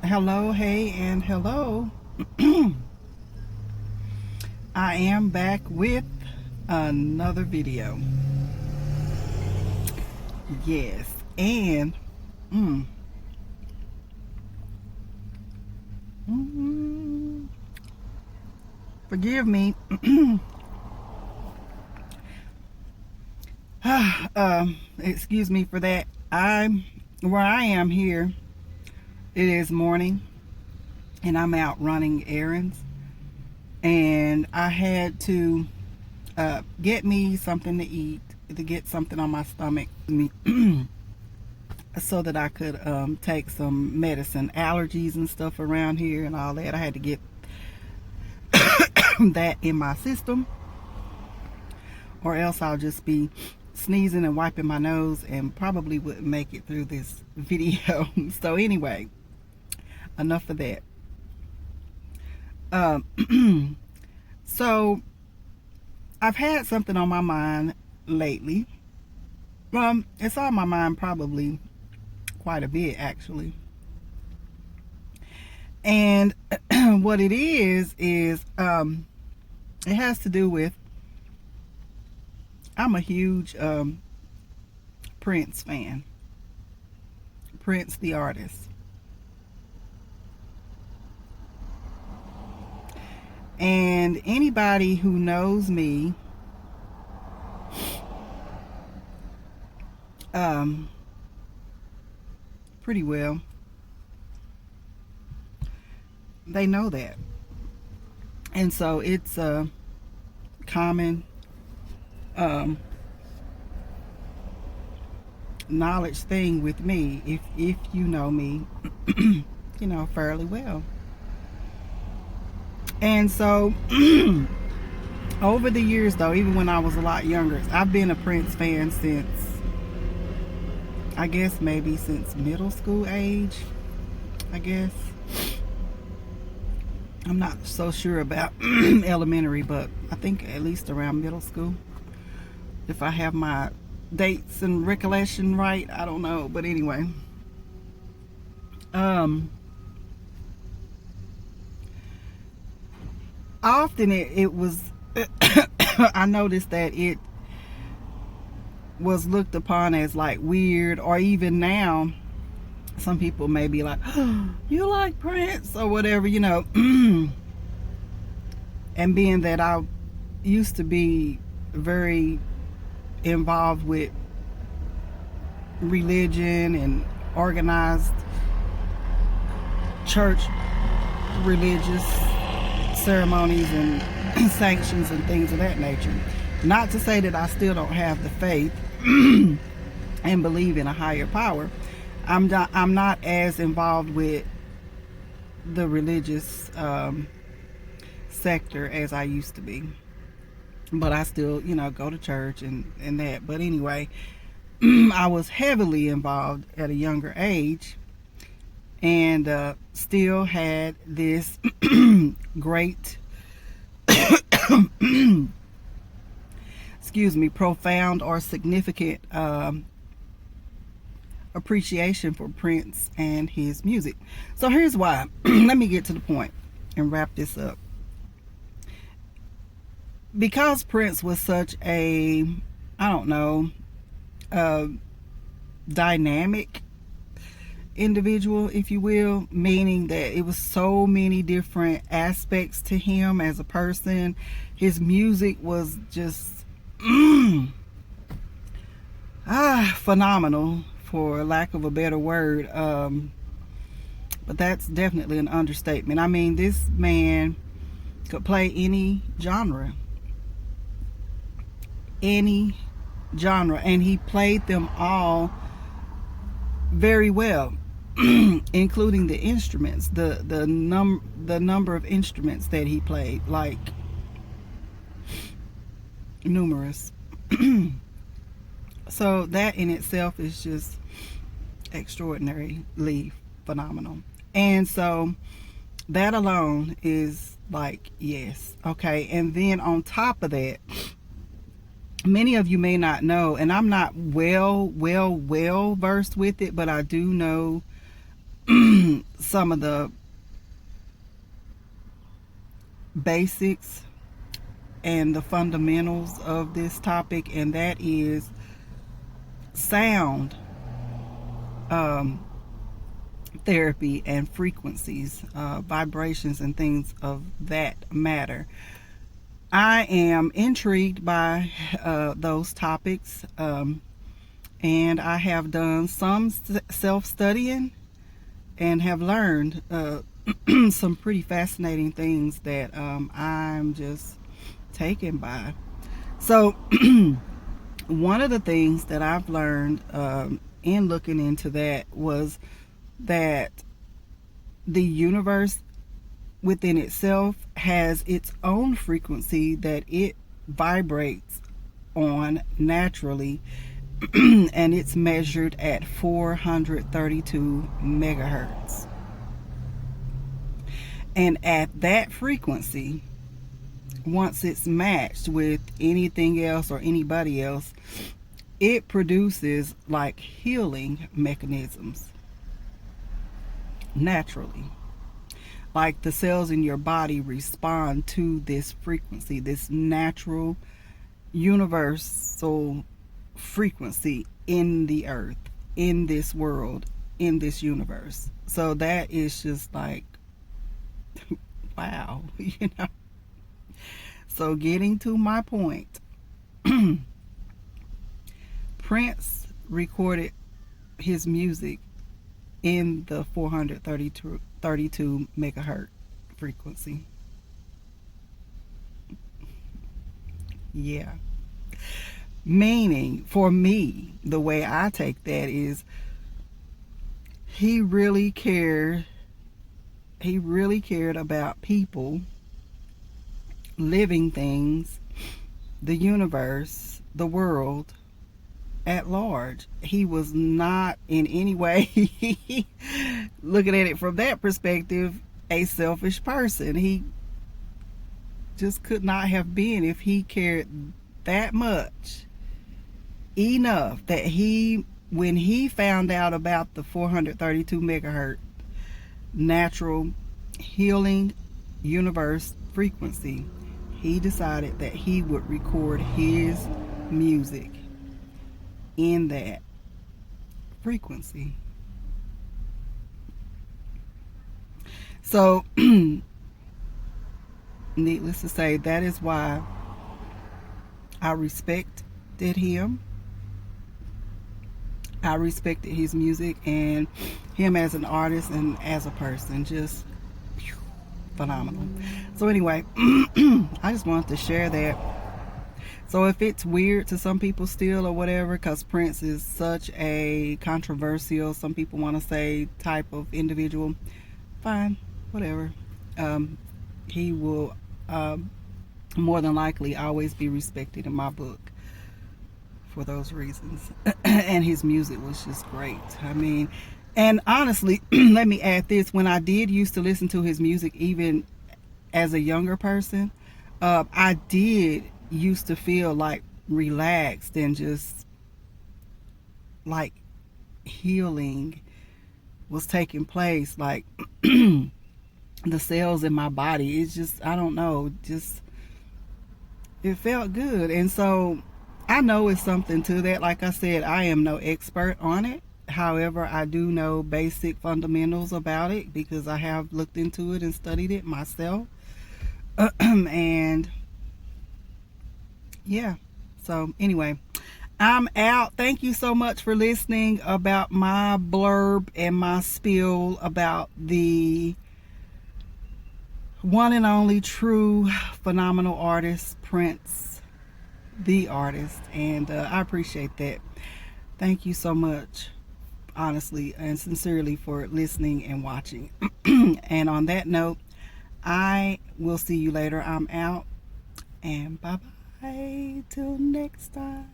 Hello, hey, and hello. I am back with another video. Yes, and mm, mm, forgive me. Excuse me for that. I'm where I am here. It is morning, and I'm out running errands, and I had to get me something to eat, to get something on my stomach. So that I could take some medicine, allergies and stuff around here and all that. I had to get that in my system, or else I'll just be sneezing and wiping my nose and probably wouldn't make it through this video. So anyway, enough of that. So I've had something on my mind lately. It's on my mind probably quite a bit, actually. And what it is it has to do with, I'm a huge Prince fan. Prince the artist. And anybody who knows me pretty well, they know that. And so it's a common knowledge thing with me, if you know me fairly well. And so over the years, though, even when I was a lot younger, I've been a Prince fan since, I guess, maybe since middle school age, I guess. I'm not so sure about elementary, but I think at least around middle school, if I have my dates and recollection right. I don't know, but anyway, often it was I noticed that it was looked upon as like weird, or even now some people may be like, oh, you like Prince or whatever, and being that I used to be very involved with religion and organized church religious ceremonies and sanctions and things of that nature. Not to say that I still don't have the faith and believe in a higher power. I'm not as involved with the religious sector as I used to be, but I still go to church and that. But anyway, I was heavily involved at a younger age, and still had this great excuse me, profound or significant appreciation for Prince and his music. So here's why. Let me get to the point and wrap this up. Because Prince was such a, I don't know, dynamic individual, if you will, meaning that it was so many different aspects to him as a person. His music was just phenomenal, for lack of a better word. But that's definitely an understatement. I mean, this man could play any genre, and he played them all very well, including the instruments, the number of instruments that he played, like numerous. So that in itself is just extraordinarily phenomenal. And so that alone is like, yes, okay. And then on top of that, many of you may not know, and I'm not well versed with it, but I do know some of the basics and the fundamentals of this topic, and that is sound therapy and frequencies, vibrations, and things of that matter. I am intrigued by those topics, and I have done some self-studying and have learned some pretty fascinating things that I'm just taken by. So one of the things that I've learned in looking into that was that the universe within itself has its own frequency that it vibrates on naturally, and it's measured at 432 megahertz. And at that frequency, once it's matched with anything else or anybody else, it produces like healing mechanisms naturally. Like the cells in your body respond to this frequency, this natural universal frequency in the earth, in this world, in this universe. So that is just like, wow, you know. So getting to my point, Prince recorded his music in the 432 megahertz frequency. Yeah. Meaning, for me, the way I take that is he really cared about people, living things, the universe, the world at large. He was not in any way, looking at it from that perspective, a selfish person. He just could not have been if he cared that much enough that when he found out about the 432 megahertz natural healing universe frequency, he decided that he would record his music in that frequency. So needless to say, that is why I respected him. I respected his music and him as an artist and as a person. Just phenomenal. So anyway, I just wanted to share that. So if it's weird to some people still or whatever, because Prince is such a controversial, some people want to say, type of individual, fine, whatever. He will more than likely always be respected in my book for those reasons. And his music was just great. I mean, and honestly, let me add this, when I did used to listen to his music even as a younger person, I did used to feel like relaxed and just like healing was taking place, like the cells in my body, it's just, I don't know, just it felt good. And so I know it's something to that. Like I said, I am no expert on it. However, I do know basic fundamentals about it because I have looked into it and studied it myself. And yeah, so anyway, I'm out. Thank you so much for listening about my blurb and my spiel about the one and only true phenomenal artist, Prince, the artist. And I appreciate that. Thank you so much, honestly and sincerely, for listening and watching. And on that note, I will see you later. I'm out, and bye bye till next time.